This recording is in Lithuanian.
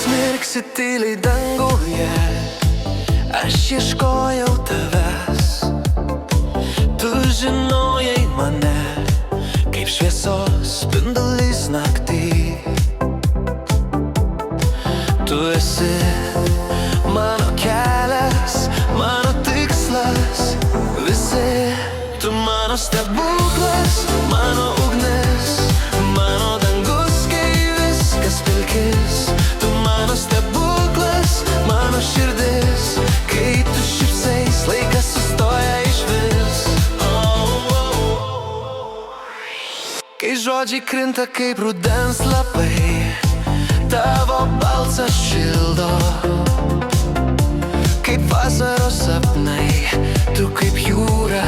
mirksi tyliai danguje, aš ieškojau tavęs. Tu žinojai mane, kaip šviesos spindulys naktį. Tu esi mano kelias, mano tikslas, visi. Tu mano stebuklas, mano ugnis, mano dangus, kai viskas pilkis. Tu mano stebuklas, mano širdis, kai tu šypsais, laikas sustoja išvis. Kai žodžiai krinta kaip rudens lapai, tavo balsas šildo. Kaip vasaros sapnai, tu kaip jūra,